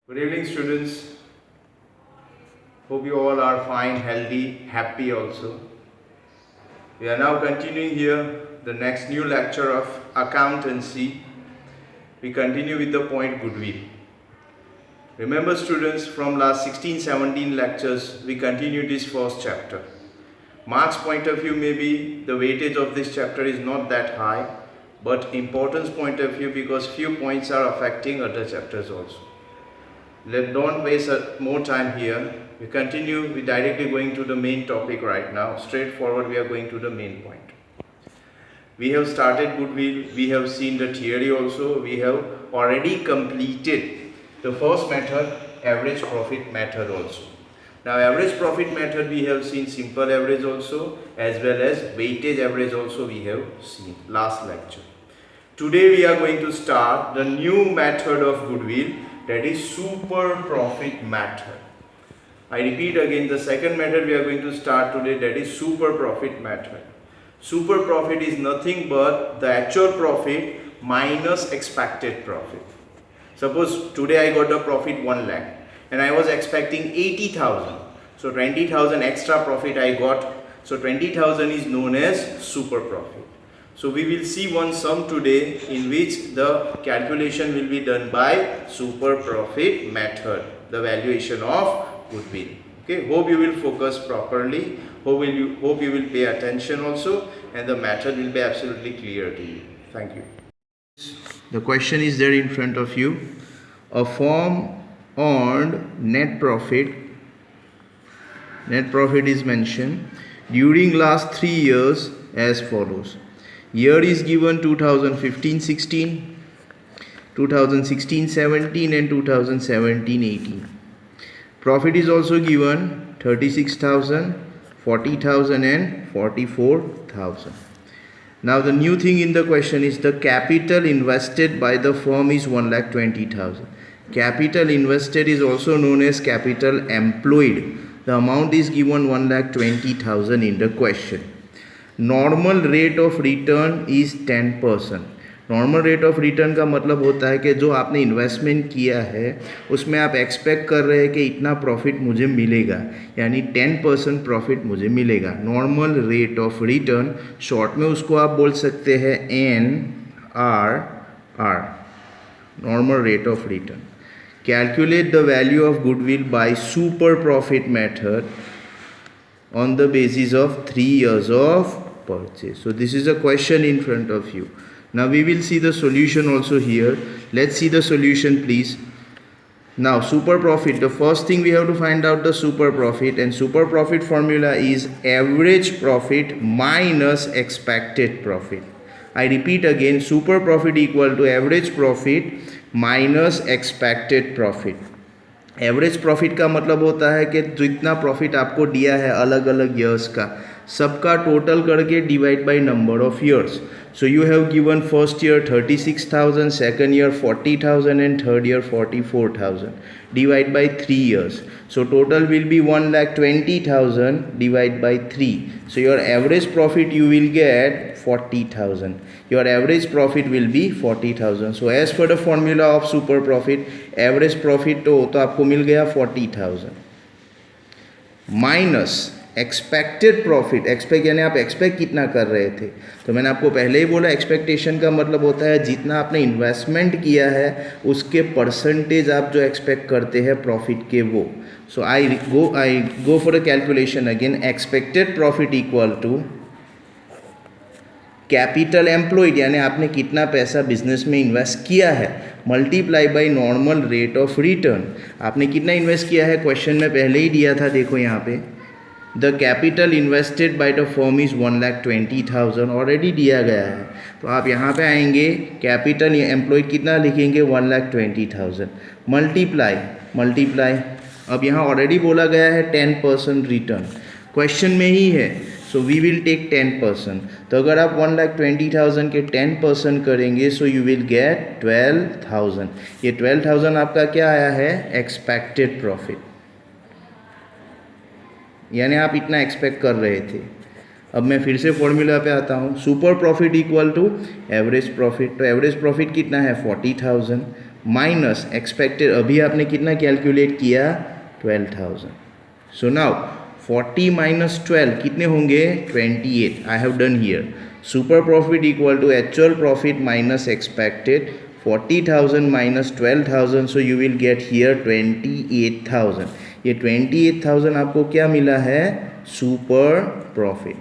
Good evening, students. Hope you all are fine, healthy, happy also. We are now continuing here the next new lecture of accountancy. We continue with the point goodwill. Remember, students, from last 16-17 lectures, we continue this first chapter. Marks point of view, maybe the weightage of this chapter is not that high, but importance point of view, because few points are affecting other chapters also. Don't waste more time here. We continue. We directly going to the main topic right now. Straightforward, we are going to the main point. We have started goodwill. We have seen the theory also. We have already completed the first method, average profit method also. Now, average profit method we have seen simple average also, as well as weightage average also we have seen last lecture. Today we are going to start the new method of goodwill, that is super profit method. I repeat again, the second method we are going to start today, that is super profit method. Super profit is nothing but the actual profit minus expected profit. Suppose today I got a profit 1 lakh and I was expecting 80,000. So 20,000 extra profit I got. So 20,000 is known as super profit. So we will see one sum today in which the calculation will be done by super profit method, the valuation of goodwill. Okay, hope you will focus properly. Hope you will pay attention also, and the method will be absolutely clear to you. Thank you. The question is there in front of you. A firm earned net profit. Net profit is mentioned during last 3 years as follows. Year is given 2015-16, 2016-17 and 2017-18. Profit is also given 36,000, 40,000 and 44,000. Now the new thing in the question is the capital invested by the firm is 1,20,000. Capital invested is also known as capital employed. The amount is given 1,20,000 in the question. Normal rate of return is 10%. Normal rate of return का मतलब होता है कि जो आपने investment किया है उसमें आप एक्सपेक्ट कर रहे हैं कि इतना प्रॉफिट मुझे मिलेगा, यानी 10% प्रॉफिट मुझे मिलेगा. Normal rate of return, short में उसको आप बोल सकते हैं NRR, normal rate of return. Calculate the value of goodwill by super profit method on the basis of 3 years of purchase. So this is a question in front of you. Now we will see the solution also here. Let's see the solution, please. Now super profit, the first thing we have to find out the super profit, and super profit formula is average profit minus expected profit. I repeat again, super profit equal to average profit minus expected profit. Average profit का मतलब होता है कि जितना profit आपको दिया है अलग अलग ईयर्स का, सबका टोटल करके divide by number of years. So you have given first year 36,000, second year 40,000 and third year 44,000. Divide by 3 years. So total will be 1,20,000 divided by 3. So your average profit you will get 40,000. Your average profit will be 40,000. So as per the formula of super profit, average profit तो आपको मिल गया 40,000 minus expected profit. Expect यानी आप expect कितना कर रहे थे. तो मैंने आपको पहले ही बोला, एक्सपेक्टेशन का मतलब होता है जितना आपने इन्वेस्टमेंट किया है उसके परसेंटेज आप जो एक्सपेक्ट करते हैं प्रॉफिट के वो. So I go for a calculation again. Expected profit equal to capital employed, यानी आपने कितना पैसा बिजनेस में इन्वेस्ट किया है, multiply by normal rate of return. आपने कितना इन्वेस्ट किया है क्वेश्चन में पहले ही दिया था, देखो यहाँ पे. The capital invested by the firm is 1,20,000, already दिया गया है. तो आप यहाँ पे आएंगे, कैपिटल एम्प्लॉयड कितना लिखेंगे 1,20,000 मल्टीप्लाई. अब यहाँ ऑलरेडी बोला गया है 10% रिटर्न, क्वेश्चन में ही है. So we will take 10%. तो अगर आप 1,20,000 के 10% करेंगे सो यू विल गेट 12,000. ये 12,000 आपका क्या आया है, एक्सपेक्टेड प्रॉफिट, यानी आप इतना एक्सपेक्ट कर रहे थे. अब मैं फिर से फॉर्मूला पे आता हूँ. Super profit equal to average profit. तो एवरेज प्रॉफिट कितना है 40,000 माइनस एक्सपेक्टेड, अभी आपने कितना कैलकुलेट किया 12,000. सो नाउ 40 माइनस 12 कितने होंगे 28. I have done here. Super profit equal to actual profit minus expected. 40,000 minus 12,000, so you will get here 28,000. ये 28,000 आपको क्या मिला है super profit.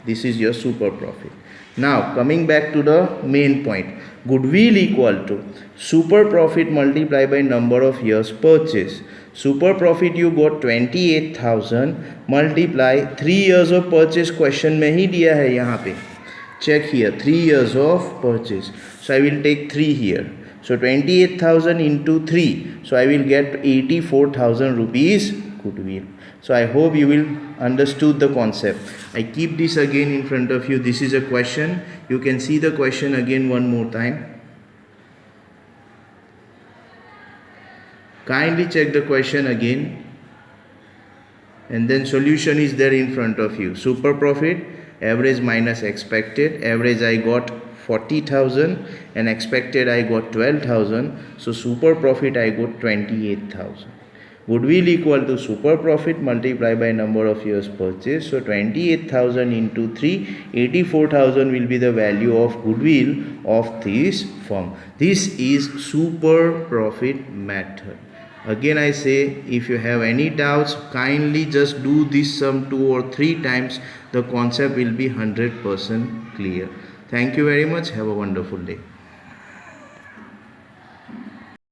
This is your super profit. Now coming back to the main point, goodwill equal to super profit multiplied by number of years purchase. Super profit you got 28,000 multiply 3 years of purchase, question में ही दिया है यहाँ पे. Check here 3 years of purchase. So I will take 3 here. So 28,000 into 3. So I will get 84,000 rupees goodwill. So I hope you will understood the concept. I keep this again in front of you. This is a question. You can see the question again one more time. Kindly check the question again. And then solution is there in front of you. Super profit, average minus expected. Average I got 40,000 and expected I got 12,000. So super profit I got 28,000. Goodwill equal to super profit multiplied by number of years purchase. So 28,000 into 3, 84,000 will be the value of goodwill of this firm. This is super profit method. Again I say, if you have any doubts, kindly just do this sum 2 or 3 times. The concept will be 100% clear. Thank you very much. Have a wonderful day.